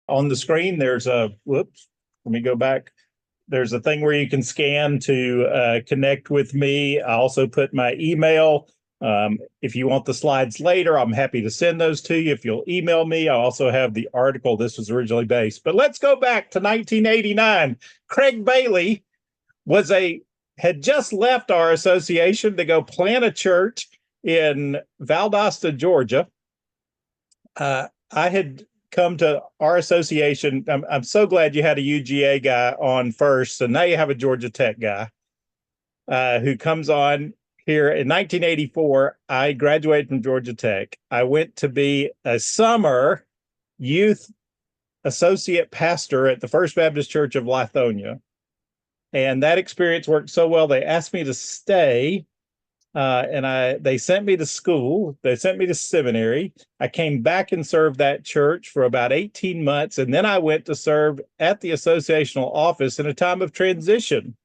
on the screen, there's a, whoops, let me go back. There's a thing where you can scan to connect with me. I also put my email. If you want the slides later, I'm happy to send those to you. If you'll email me, I also have the article this was originally based. But let's go back to 1989. Craig Bailey had just left our association to go plant a church in Valdosta, Georgia. I had come to our association. I'm so glad you had a UGA guy on first. So now you have a Georgia Tech guy who comes on here. In 1984, I graduated from Georgia Tech. I went to be a summer youth associate pastor at the First Baptist Church of Lithonia. And that experience worked so well, they asked me to stay. They sent me to school. They sent me to seminary. I came back and served that church for about 18 months. And then I went to serve at the associational office in a time of transition.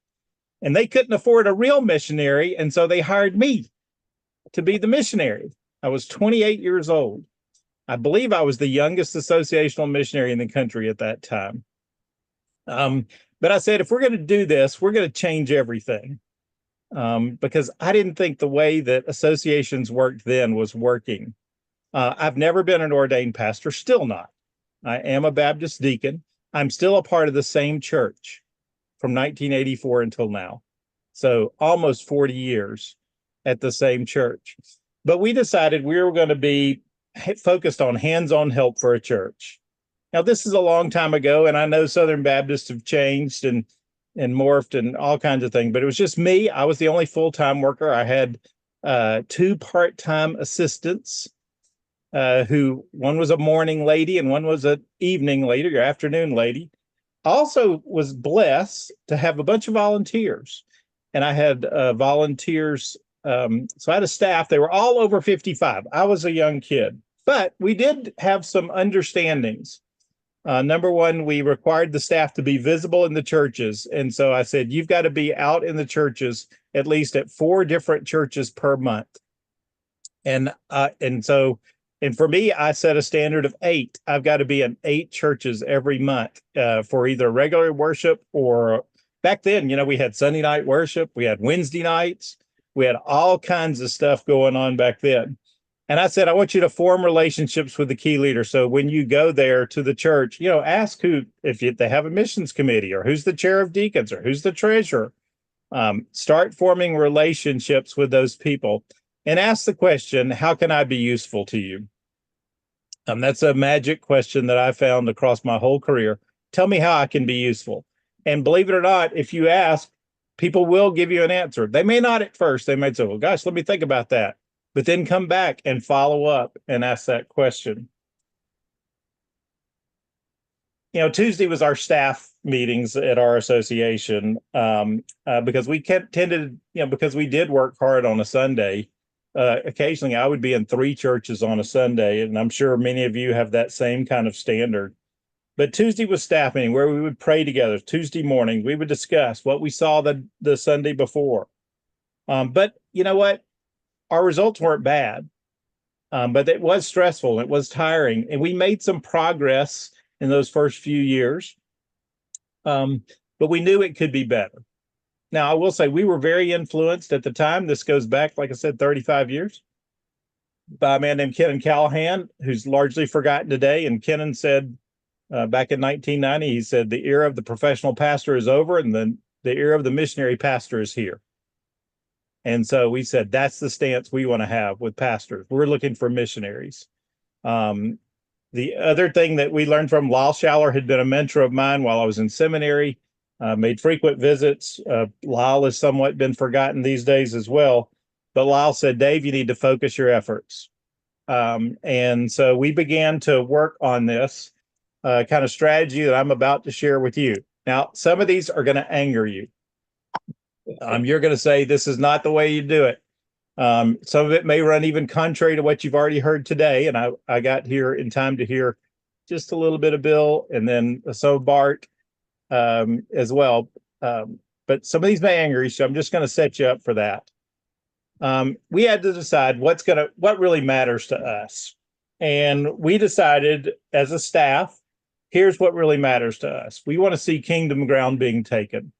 And they couldn't afford a real missionary. And so they hired me to be the missionary. I was 28 years old. I believe I was the youngest associational missionary in the country at that time. But I said, if we're going to do this, we're going to change everything. Because I didn't think the way that associations worked then was working. I've never been an ordained pastor, still not. I am a Baptist deacon. I'm still a part of the same church from 1984 until now. So almost 40 years at the same church. But we decided we were going to be focused on hands-on help for a church. Now, this is a long time ago, and I know Southern Baptists have changed and morphed and all kinds of things, but it was just me. I was the only full-time worker. I had two part-time assistants, who one was a morning lady and one was an evening lady or afternoon lady. I also was blessed to have a bunch of volunteers, and I had volunteers. So I had a staff. They were all over 55. I was a young kid, but we did have some understandings. Number one, we required the staff to be visible in the churches. And so I said, you've got to be out in the churches, at least at 4 different churches per month. And for me, I set a standard of 8. I've got to be in 8 churches every month for either regular worship or back then, we had Sunday night worship. We had Wednesday nights. We had all kinds of stuff going on back then. And I said, I want you to form relationships with the key leader. So when you go there to the church, ask if they have a missions committee or who's the chair of deacons or who's the treasurer. Start forming relationships with those people and ask the question, how can I be useful to you? That's a magic question that I found across my whole career. Tell me how I can be useful. And believe it or not, if you ask, people will give you an answer. They may not at first. They may say, well, gosh, let me think about that. But then come back and follow up and ask that question. Tuesday was our staff meetings at our association because we tended, because we did work hard on a Sunday. Occasionally, I would be in 3 churches on a Sunday, and I'm sure many of you have that same kind of standard. But Tuesday was staff meeting where we would pray together. Tuesday morning, we would discuss what we saw the Sunday before. But you know what? Our results weren't bad, but it was stressful. It was tiring, and we made some progress in those first few years, but we knew it could be better. Now, I will say we were very influenced at the time. This goes back, like I said, 35 years, by a man named Kenan Callahan, who's largely forgotten today. And Kenan said back in 1990, he said, the era of the professional pastor is over, and then the era of the missionary pastor is here. And so we said, that's the stance we want to have with pastors. We're looking for missionaries. The other thing that we learned from Lyle Schaller had been a mentor of mine while I was in seminary, made frequent visits. Lyle has somewhat been forgotten these days as well. But Lyle said, Dave, you need to focus your efforts. And so we began to work on this kind of strategy that I'm about to share with you. Now, some of these are going to anger you. You're going to say, this is not the way you do it. Some of it may run even contrary to what you've already heard today. And I got here in time to hear just a little bit of Bill and then some of Bart as well. But some of these may anger you, so I'm just going to set you up for that. We had to decide what really matters to us. And we decided as a staff, here's what really matters to us. We want to see kingdom ground being taken.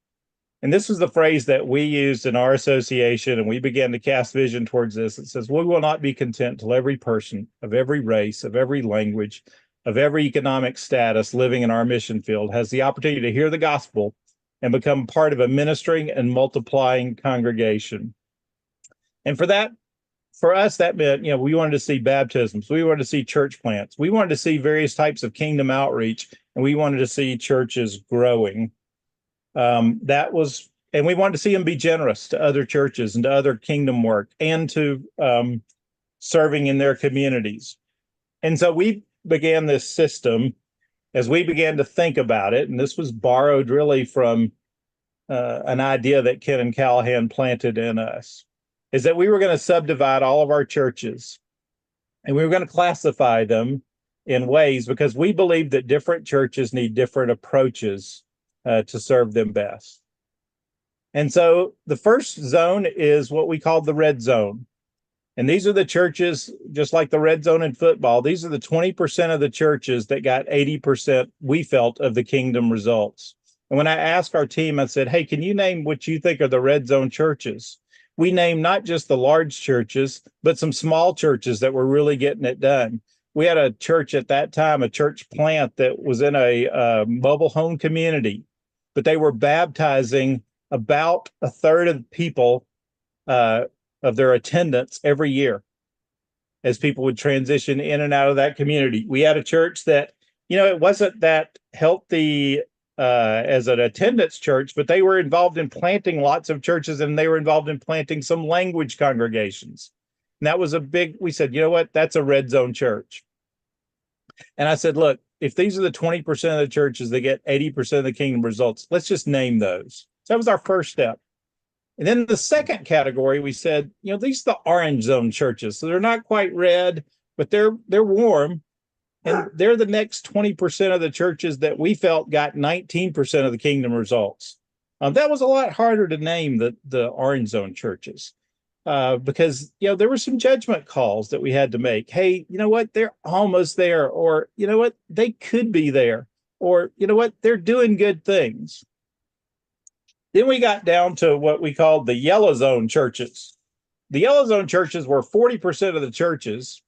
And this was the phrase that we used in our association, and we began to cast vision towards this. It says, we will not be content till every person of every race, of every language, of every economic status living in our mission field has the opportunity to hear the gospel and become part of a ministering and multiplying congregation. And for us, that meant, we wanted to see baptisms. We wanted to see church plants. We wanted to see various types of kingdom outreach, and we wanted to see churches growing. And we wanted to see them be generous to other churches and to other kingdom work and to serving in their communities. And so we began this system as we began to think about it. And this was borrowed really from an idea that Ken and Callahan planted in us, is that we were going to subdivide all of our churches and we were going to classify them in ways because we believe that different churches need different approaches to serve them best. And so the first zone is what we call the red zone. And these are the churches, just like the red zone in football, these are the 20% of the churches that got 80%, we felt, of the kingdom results. And when I asked our team, I said, hey, can you name what you think are the red zone churches? We named not just the large churches, but some small churches that were really getting it done. We had a church at that time, a church plant that was in a mobile home community, but they were baptizing about a third of the people of their attendance every year as people would transition in and out of that community. We had a church that, it wasn't that healthy as an attendance church, but they were involved in planting lots of churches, and they were involved in planting some language congregations. And that was we said, you know what, that's a red zone church. And I said, look, if these are the 20% of the churches that get 80% of the kingdom results, let's just name those. So that was our first step. And then the second category, we said, these are the orange zone churches. So they're not quite red, but they're warm. And they're the next 20% of the churches that we felt got 19% of the kingdom results. That was a lot harder to name the orange zone churches because, there were some judgment calls that we had to make. Hey, you know what? They're almost there. Or, you know what? They could be there. Or, you know what? They're doing good things. Then we got down to what we called the yellow zone churches. The yellow zone churches were 40% of the churches,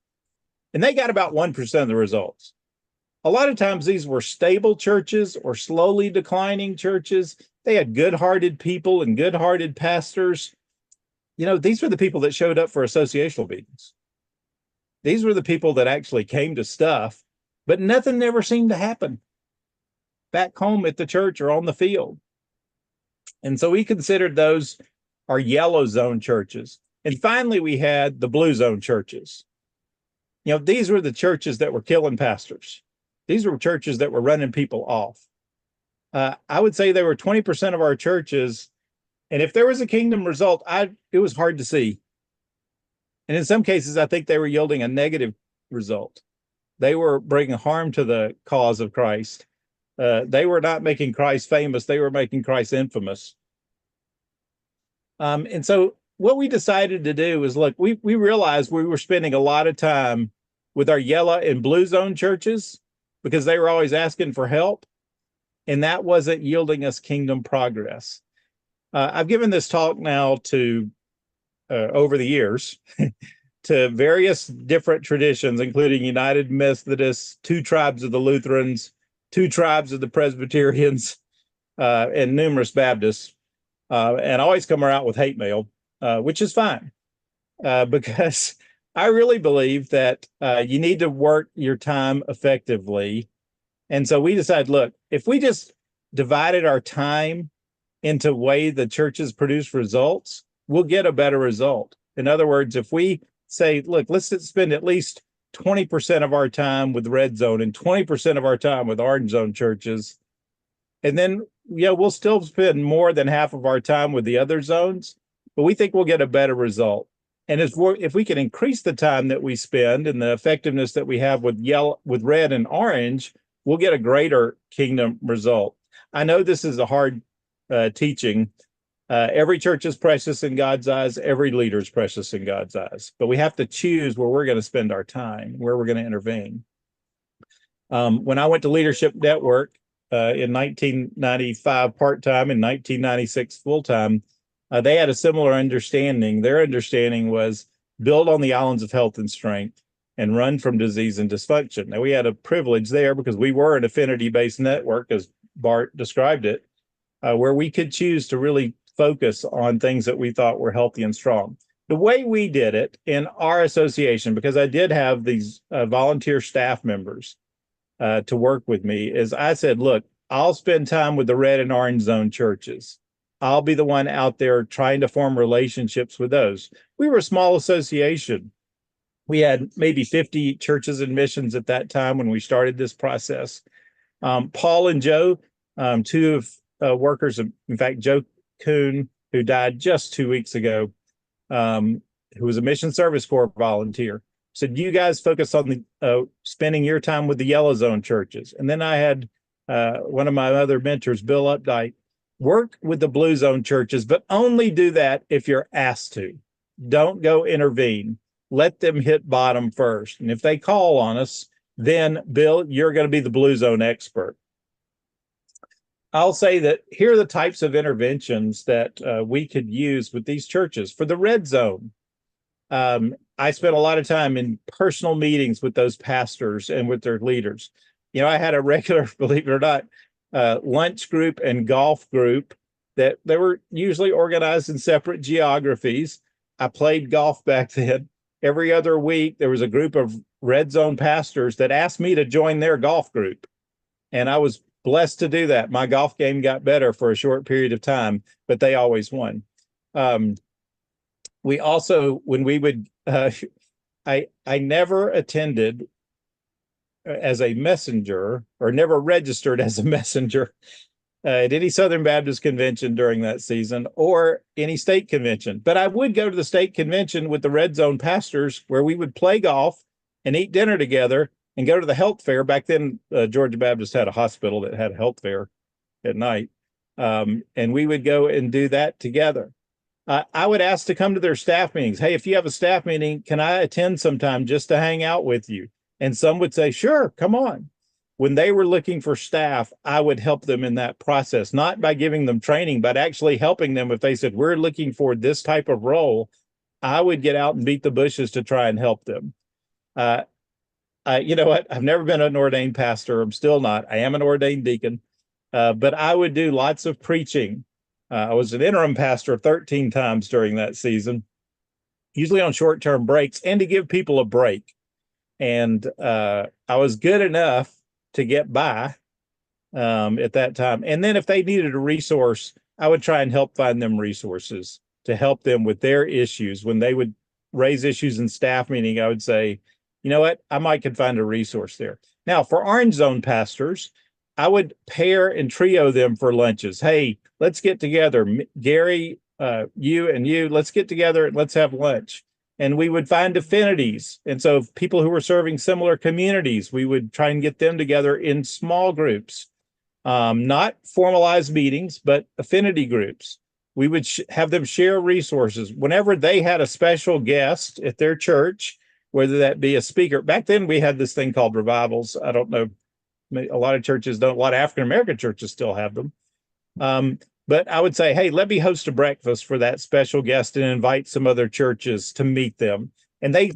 and they got about 1% of the results. A lot of times these were stable churches or slowly declining churches. They had good-hearted people and good-hearted pastors. These were the people that showed up for associational meetings. These were the people that actually came to stuff, but nothing ever seemed to happen back home at the church or on the field. And so we considered those our yellow zone churches. And finally, we had the blue zone churches. These were the churches that were killing pastors. These were churches that were running people off. I would say there were 20% of our churches. And if there was a kingdom result, it was hard to see. And in some cases, I think they were yielding a negative result. They were bringing harm to the cause of Christ. They were not making Christ famous. They were making Christ infamous. And so what we decided to do is, look, we realized we were spending a lot of time with our yellow and blue zone churches because they were always asking for help. And that wasn't yielding us kingdom progress. I've given this talk now to, over the years, to various different traditions, including United Methodists, 2 tribes of the Lutherans, 2 tribes of the Presbyterians, and numerous Baptists, and always come around with hate mail, which is fine, because I really believe that you need to work your time effectively. And so we decided, look, if we just divided our time into way the churches produce results, we'll get a better result. In other words, if we say, look, let's spend at least 20% of our time with red zone and 20% of our time with orange zone churches, and then we'll still spend more than half of our time with the other zones, but we think we'll get a better result. And if we can increase the time that we spend and the effectiveness that we have with red and orange, we'll get a greater kingdom result. I know this is a hard teaching. Every church is precious in God's eyes. Every leader is precious in God's eyes. But we have to choose where we're going to spend our time, where we're going to intervene. When I went to Leadership Network in 1995 part-time and 1996 full-time, they had a similar understanding. Their understanding was build on the islands of health and strength and run from disease and dysfunction. Now, we had a privilege there because we were an affinity-based network, as Bart described it, where we could choose to really focus on things that we thought were healthy and strong. The way we did it in our association, because I did have these volunteer staff members to work with me, is I said, look, I'll spend time with the red and orange zone churches. I'll be the one out there trying to form relationships with those. We were a small association. We had maybe 50 churches and missions at that time when we started this process. Paul and Joe, two of workers, in fact, Joe Kuhn, who died just 2 weeks ago, who was a Mission Service Corps volunteer, said, you guys focus on the spending your time with the yellow zone churches. And then I had one of my other mentors, Bill Updike, work with the blue zone churches, but only do that if you're asked to. Don't go intervene. Let them hit bottom first. And if they call on us, then Bill, you're going to be the blue zone expert. I'll say that here are the types of interventions that we could use with these churches. For the red zone, I spent a lot of time in personal meetings with those pastors and with their leaders. You know, I had a regular, believe it or not, lunch group and golf group that they were usually organized in separate geographies. I played golf back then. Every other week, there was a group of red zone pastors that asked me to join their golf group. And I was blessed to do that. My golf game got better for a short period of time, but they always won. We also, when we would, I never attended as a messenger or never registered as a messenger at any Southern Baptist convention during that season or any state convention. But I would go to the state convention with the red zone pastors where we would play golf and eat dinner together and go to the health fair. Back then, Georgia Baptist had a hospital that had a health fair at night. And we would go and do that together. I would ask to come to their staff meetings. Hey, if you have a staff meeting, can I attend sometime just to hang out with you? And some would say, sure, come on. When they were looking for staff, I would help them in that process, not by giving them training, but actually helping them. If they said, we're looking for this type of role, I would get out and beat the bushes to try and help them. You know what? I've never been an ordained pastor. I'm still not. I am an ordained deacon, but I would do lots of preaching. I was an interim pastor 13 times during that season, usually on short-term breaks and to give people a break. And I was good enough to get by at that time. And then if they needed a resource, I would try and help find them resources to help them with their issues. When they would raise issues in staff meeting, I would say, you know what, I might could find a resource there. Now, for orange zone pastors, I would pair and trio them for lunches. Hey, let's get together. Gary, you and you, let's get together and let's have lunch. And we would find affinities. And so people who were serving similar communities, we would try and get them together in small groups, not formalized meetings, but affinity groups. We would have them share resources. Whenever they had a special guest at their church, whether that be a speaker. Back then, we had this thing called revivals. I don't know. A lot of churches don't. A lot of African-American churches still have them. But I would say, hey, let me host a breakfast for that special guest and invite some other churches to meet them. And they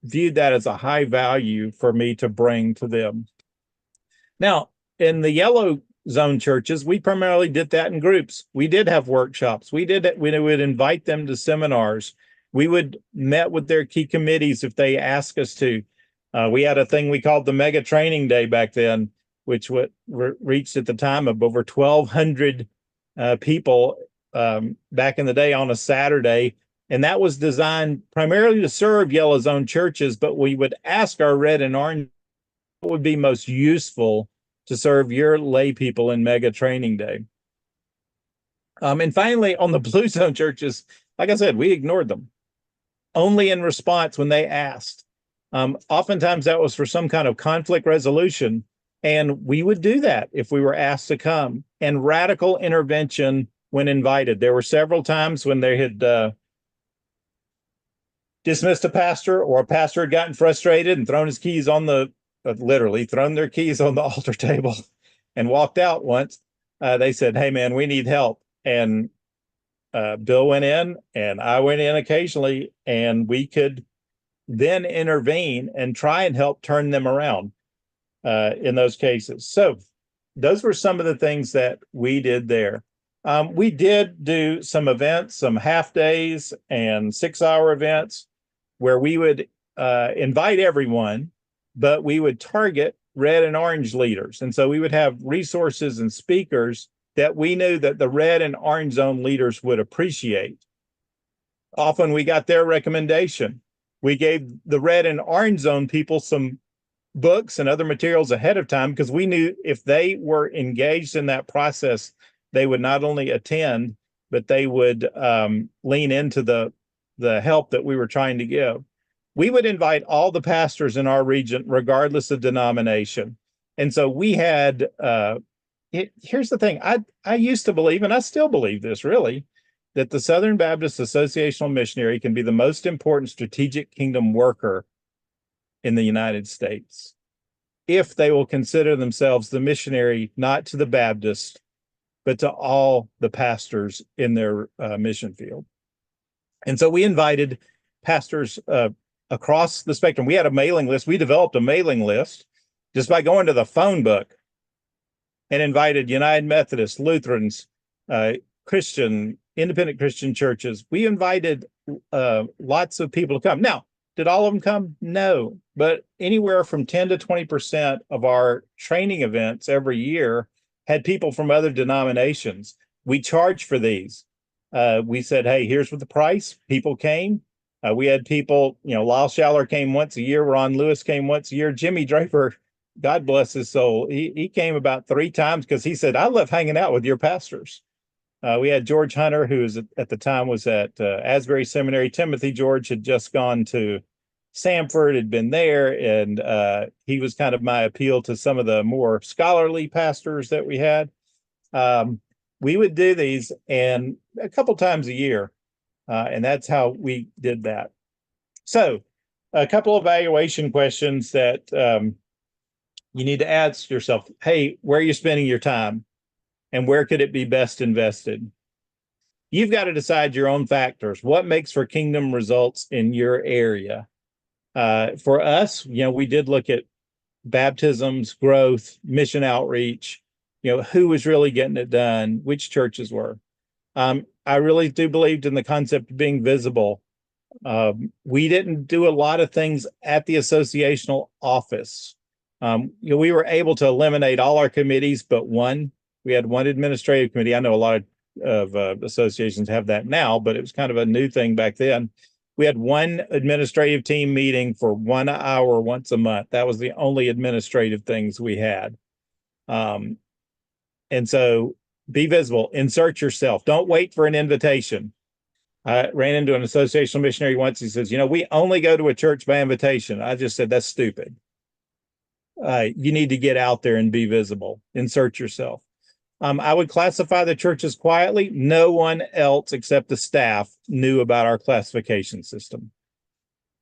viewed that as a high value for me to bring to them. Now, in the yellow zone churches, we primarily did that in groups. We did have workshops. We would invite them to seminars. We would met with their key committees if they asked us to. We had a thing we called the Mega Training Day back then, which reached at the time of over 1,200 people back in the day on a Saturday. And that was designed primarily to serve yellow zone churches, but we would ask our red and orange what would be most useful to serve your lay people in Mega Training Day. And finally, on the blue zone churches, like I said, we ignored them only in response when they asked. Oftentimes that was for some kind of conflict resolution, and we would do that if we were asked to come. And radical intervention when invited. There were several times when they had dismissed a pastor, or a pastor had gotten frustrated and thrown his keys on the literally thrown their keys on the altar table and walked out once, they said, "Hey, man, we need help." And Bill went in and I went in occasionally, and we could then intervene and try and help turn them around in those cases. So those were some of the things that we did there. We did do some events, some half days and 6-hour events where we would invite everyone, but we would target red and orange leaders. And so we would have resources and speakers that we knew that the red and orange zone leaders would appreciate. Often we got their recommendation. We gave the red and orange zone people some books and other materials ahead of time because we knew if they were engaged in that process, they would not only attend, but they would lean into the help that we were trying to give. We would invite all the pastors in our region, regardless of denomination. And so we had, here's the thing, I used to believe, and I still believe this really, that the Southern Baptist Associational Missionary can be the most important strategic kingdom worker in the United States if they will consider themselves the missionary, not to the Baptist, but to all the pastors in their mission field. And so we invited pastors across the spectrum. We had a mailing list. We developed a mailing list just by going to the phone book and invited United Methodists, Lutherans, Christian, independent Christian churches. We invited lots of people to come. Now, did all of them come? No, but anywhere from 10 to 20% of our training events every year had people from other denominations. We charged for these. We said, hey, here's what the price. People came. We had people, Lyle Schaller came once a year. Ron Lewis came once a year. Jimmy Draper, God bless his soul, he came about 3 times because he said, I love hanging out with your pastors. We had George Hunter, who was at the time was at Asbury Seminary. Timothy George had just gone to Samford, had been there, and he was kind of my appeal to some of the more scholarly pastors that we had. We would do these and a couple times a year, and that's how we did that. So a couple of evaluation questions that you need to ask yourself. Hey, where are you spending your time? And where could it be best invested? You've got to decide your own factors. What makes for kingdom results in your area? For us, we did look at baptisms, growth, mission outreach, who was really getting it done, which churches were. I really do believe in the concept of being visible. We didn't do a lot of things at the associational office. We were able to eliminate all our committees but one. We had one administrative committee. I know a lot of associations have that now, but it was kind of a new thing back then. We had one administrative team meeting for 1 hour once a month. That was the only administrative things we had. And so be visible, insert yourself. Don't wait for an invitation. I ran into an associational missionary once. He says, we only go to a church by invitation. I just said, that's stupid. You need to get out there and be visible. Insert yourself. I would classify the churches quietly. No one else except the staff knew about our classification system.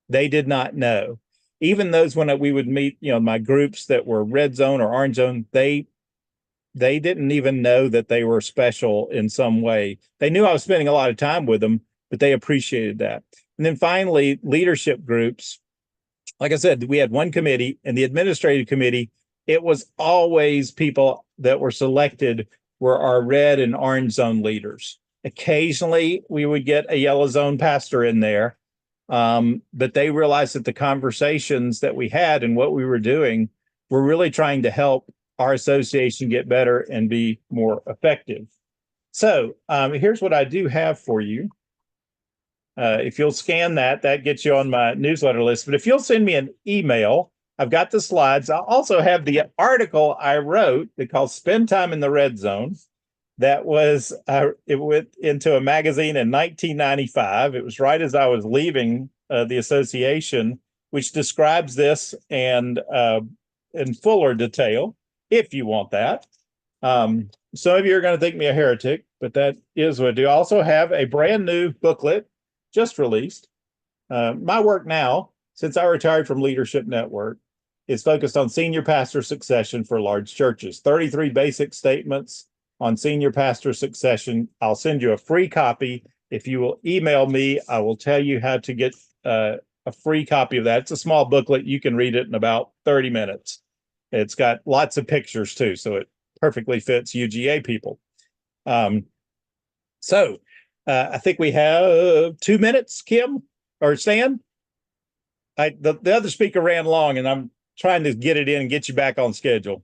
They did not know. Even those when we would meet, my groups that were red zone or orange zone, they didn't even know that they were special in some way. They knew I was spending a lot of time with them, but they appreciated that. And then finally, leadership groups. Like I said, we had one committee, and the administrative committee, it was always people that were selected were our red and orange zone leaders. Occasionally, we would get a yellow zone pastor in there, but they realized that the conversations that we had and what we were doing were really trying to help our association get better and be more effective. So here's what I do have for you. If you'll scan that gets you on my newsletter list. But if you'll send me an email, I've got the slides. I also have the article I wrote that called Spend Time in the Red Zone. That was, it went into a magazine in 1995. It was right as I was leaving the association, which describes this and in fuller detail, if you want that. Some of you are going to think me a heretic, but that is what I do. I also have a brand new booklet just released. My work now, since I retired from Leadership Network, is focused on senior pastor succession for large churches. 33 basic statements on senior pastor succession. I'll send you a free copy. If you will email me, I will tell you how to get a free copy of that. It's a small booklet. You can read it in about 30 minutes. It's got lots of pictures too, so it perfectly fits UGA people. I think we have 2 minutes, Kim or Stan. The other speaker ran long, and I'm trying to get it in and get you back on schedule.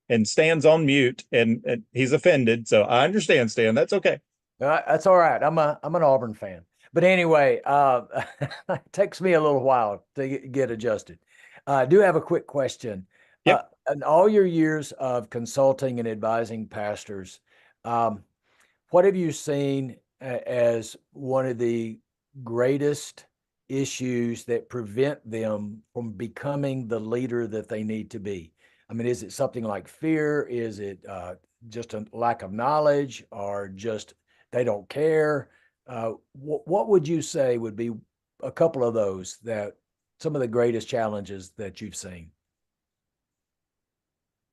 And Stan's on mute, and he's offended, so I understand, Stan. That's okay. That's all right. I'm an Auburn fan, but anyway, it takes me a little while to get adjusted. I do have a quick question. Yep. In all your years of consulting and advising pastors, what have you seen as one of the greatest issues that prevent them from becoming the leader that they need to be? I mean, is it something like fear? Is it just a lack of knowledge, or just they don't care? What would you say would be a couple of those, that some of the greatest challenges that you've seen?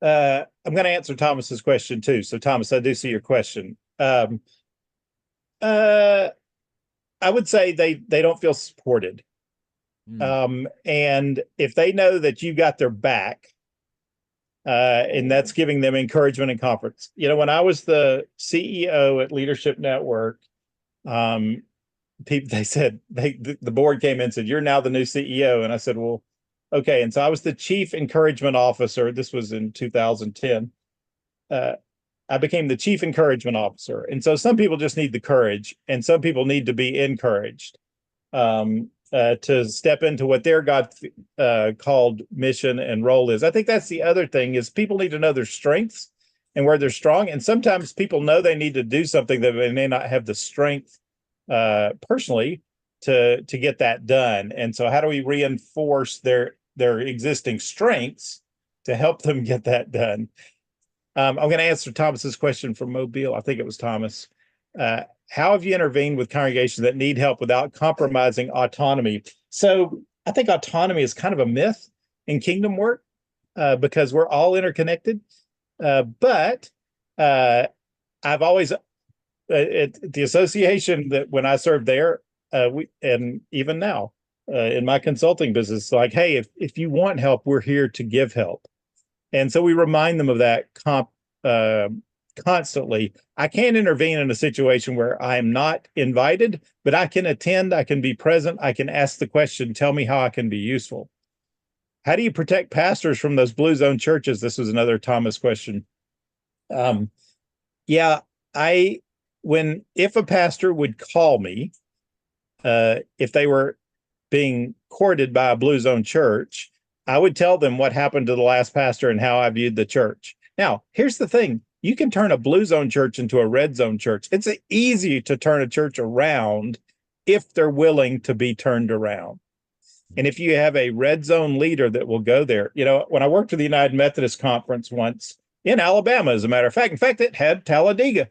I'm going to answer Thomas's question too. So, Thomas, I do see your question. I would say they don't feel supported. And if they know that you got their back, and that's giving them encouragement and confidence. You know, when I was the CEO at Leadership Network, they said, the board came in and said, "You're now the new CEO." And I said, "Well, okay." And so I was the chief encouragement officer. This was in 2010. I became the chief encouragement officer. And so some people just need the courage, and some people need to be encouraged to step into what their God called mission and role is. I think that's the other thing, is people need to know their strengths and where they're strong. And sometimes people know they need to do something that they may not have the strength personally to get that done. And so how do we reinforce their existing strengths to help them get that done? I'm going to answer Thomas's question from Mobile. I think it was Thomas. How have you intervened with congregations that need help without compromising autonomy? So I think autonomy is kind of a myth in kingdom work because we're all interconnected. But I've always, at the association that when I served there, and even now in my consulting business, like, hey, if you want help, we're here to give help. And so we remind them of that constantly. I can't intervene in a situation where I am not invited, but I can attend, I can be present, I can ask the question, tell me how I can be useful. How do you protect pastors from those blue zone churches? This was another Thomas question. If a pastor would call me, if they were being courted by a blue zone church, I would tell them what happened to the last pastor and how I viewed the church. Now, here's the thing. You can turn a blue zone church into a red zone church. It's easy to turn a church around if they're willing to be turned around. And if you have a red zone leader that will go there, you know, when I worked for the United Methodist Conference once in Alabama, as a matter of fact, it had Talladega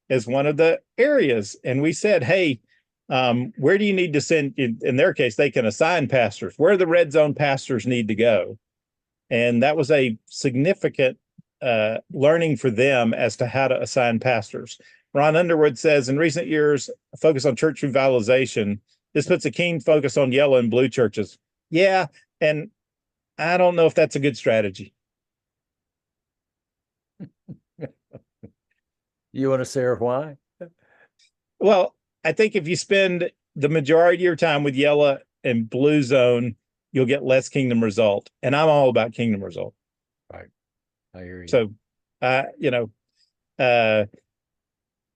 as one of the areas. And we said, hey, where do you need to send? In their case, they can assign pastors. Where the red zone pastors need to go. And that was a significant learning for them as to how to assign pastors. Ron Underwood says, in recent years, a focus on church revitalization, this puts a keen focus on yellow and blue churches. Yeah, and I don't know if that's a good strategy. You want to say why? Well, I think if you spend the majority of your time with yellow and blue zone, you'll get less kingdom result. And I'm all about kingdom result. Right. I hear you. So,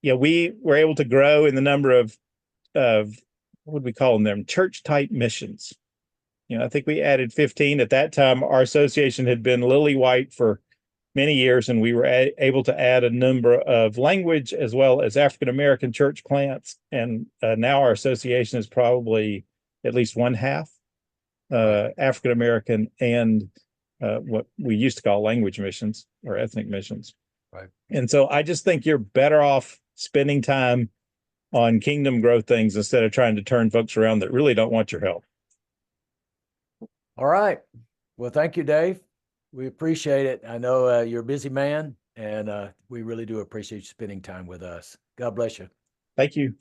we were able to grow in the number of what would we call them? Church type missions. You know, I think we added 15 at that time. Our association had been lily white for many years, and we were able to add a number of language as well as African-American church plants. And now our association is probably at least one half African-American and what we used to call language missions or ethnic missions. Right. And so I just think you're better off spending time on kingdom growth things instead of trying to turn folks around that really don't want your help. All right. Well, thank you, Dave. We appreciate it. I know you're a busy man, and we really do appreciate you spending time with us. God bless you. Thank you.